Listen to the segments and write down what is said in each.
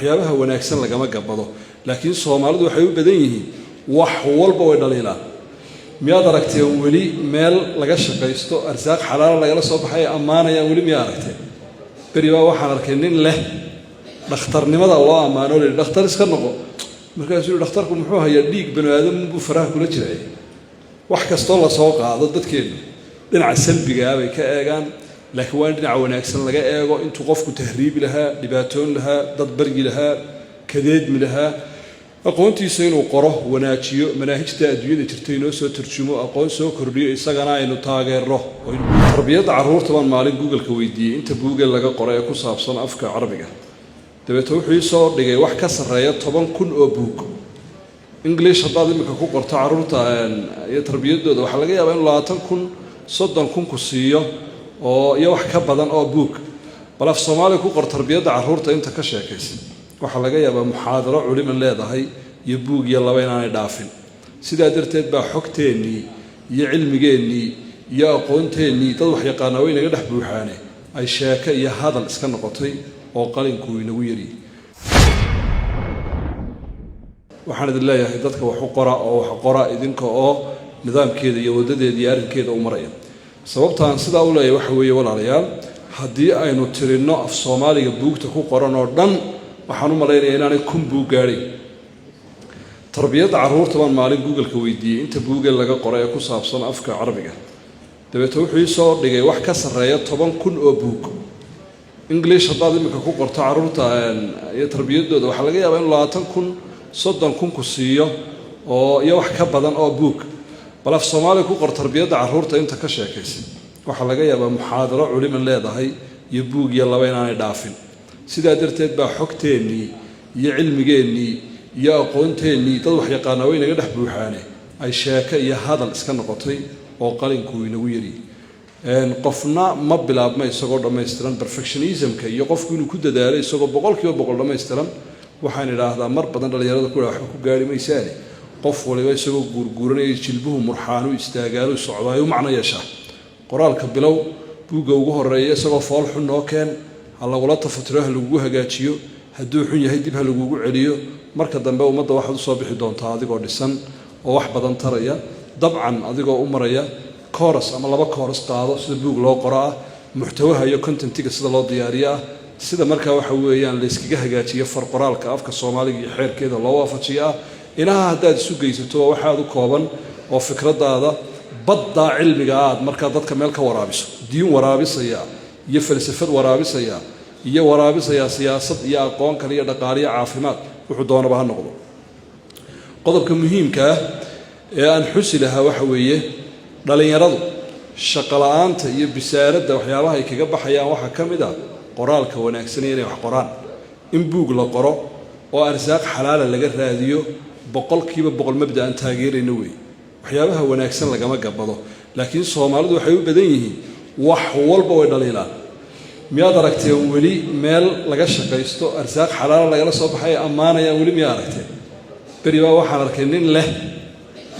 waxyaabaha wanaagsan lagama gabado laakiin Soomaalidu waxay u badan yihiin wax walba way dhaliilaan miyaad aragtay wali meel laga shaqeysto arsaaq xalaal laga soo baxay amaanaya wali miyaad aragtay bariba waxaan arkay nin leh dhakhtarnimada loo amaano leh dhakhtar iska noqo markaasuu dhakhtarku muxuu hayaa dhiig bani'aadam buu faraha kula jiray wax kasto la soo qaado dadkeena dhinaca salbiga bay ka eegaan laakiin waa dhinaca wanaagsan laga eego intuu qofku tahriib lahaa dhibaatoon lahaa dad bargi lahaa kadeedmi lahaa aqoontiisa inuu qoro wanaajiyo manaahijta adduunyada jirtay inoo soo tarjumo aqoon soo kordhiyo isagana aynu taageero tarbiyadda carruurta baan maalin Google-ka weydiiyey inta buuga laga qoray ee ku saabsan afka Carabiga dabeetana wuxuu soo dhigay wax ka sareeya 10,000 oo buug English haddaad imika ku qorto carruurta iyo tarbiyadooda waxa laga yaabaa in 20,000 30,000 ku siiyo oo iyo wax ka badan oo buug bal af Soomaali ku qor tarbiyadda carruurta inta ka sheekaysan waxa laga yaabaa muxaadaro culimo leedahay iyo buug iyo laba inaanay dhaafin sidaa darteed baa xogteennii iyo cilmigeennii iyo aqoonteennii dad wax yaqaan oo inaga dhex buuxaane ay sheeko iyo hadal iska noqotay oo qalinku inagu yari waxaan idin leeyahay dadka wax u qora oo wax qora idinka oo nidaamkeeda iyo wadadeeda iyo arrinkeeda u maraya sababtaan sidaa u leeyahay waxa weeye walaalayaal haddii aynu tirino af Soomaaliga buugta ku qoran oo dhan waxaan u maleynayaa inaanay kun buug gaadhin tarbiyadda carruurta baan maalin Google-ka weydiiyey inta buuga laga qoray ee ku saabsan afka Carabiga dabeetana wuxuu soo dhigay wax ka sareeya 10,000 oo buug English haddaad imika ku qorto carruurta iyo tarbiyadooda waxa laga yaabaa in 20,000 30,000 ku siiyo oo iyo wax ka badan oo buug bal af Soomaali ku qor tarbiyadda carruurta inta ka sheekaysan waxa laga yaabaa muxaadaro culimo leedahay iyo buug iyo laba inaanay dhaafin sidaa darteed baa xogteennii iyo cilmigeennii iyo aqoonteennii dad wax yaqaan oo inaga dhex buuxaane ay sheeko iyo hadal iska noqotay oo qalinku inagu yari qofna ma bilaabma isagoo dhameystiran perfectionism-ka iyo qofku inuu ku dadaalo isagoo 100% dhameystiran waxaan idhaahdaa mar badan dhalinyarada ku wax ku gaari maysaane qof waliba isagoo guurguuranaya jilbuhu murxaanu istaagaalo socdaayo macna yeesha qoraalka bilow buuga ugu horeeya isagoo fool xun oo keen halagula tafatiro lagu hagaajiyo hadduu xun yahay dib lagu celiyo marka dambe ummadda waxaad u soo bixi doontaa adigoo dhisan oo wax badan taraya dabcan adigoo u maraya course ama laba course qaado sida buug loo qoraa muxtawaha iyo contentiga sida loo diyaariyaa sida markaa waxa weeyaan la iskaga hagaajiyo far qoraalka afka Soomaaliga iyo xeerkeeda loo waafajiyaa inaha haddaad isu geysato waxa aad u kooban oo fikradaada badda cilmiga aad markaa dadka meel ka waraabiso diin waraabisaya iyo falsafad waraabisaya iyo waraabisaya siyaasad iyo aqoon kale iyo dhaqaaliye caafimaad wuxuu doonaba ha noqdo qodobka muhiimka ah ee aan xusi lahaa waxa weeye dhalinyaradu shaqo la'aanta iyo bisaaradda waxyaabaha ay kaga baxayaan waxa ka mid ah qoraalka wanaagsan inay wax qoraan in buug la qoro oo arsaaq xalaal laga raadiyo 100% mabda aan taageerayno way waxyaabaha wanaagsan lagama gabado laakiin Soomaalidu waxay u badan yihiin wax walba way dhaliilaan miyaad aragtay wali meel laga shaqeysto arsaaq xalaal laga soo baxay amaanaya wali miyaad aragtay bariba waxaan arkay nin leh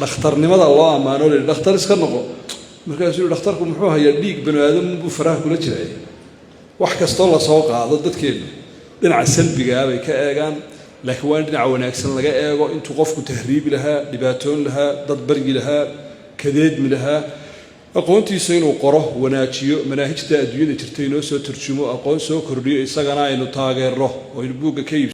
dhakhtarnimada loo amaano leh dhakhtar iska noqo markaasuu dhakhtarku muxuu hayaa dhiig bani'aadam buu faraha kula jiray wax kasto la soo qaado dadkeena dhinaca salbiga bay ka eegaan laakiin waa dhinaca wanaagsan laga eego intuu qofku tahriib lahaa dhibaatoon lahaa dad bargi lahaa kadeedmi lahaa aqoontiisa inuu qoro wanaajiyo manaahijta adduunyada jirtay inoo soo tarjumo aqoon soo kordhiyo isagana aynu taageero oo buugga ka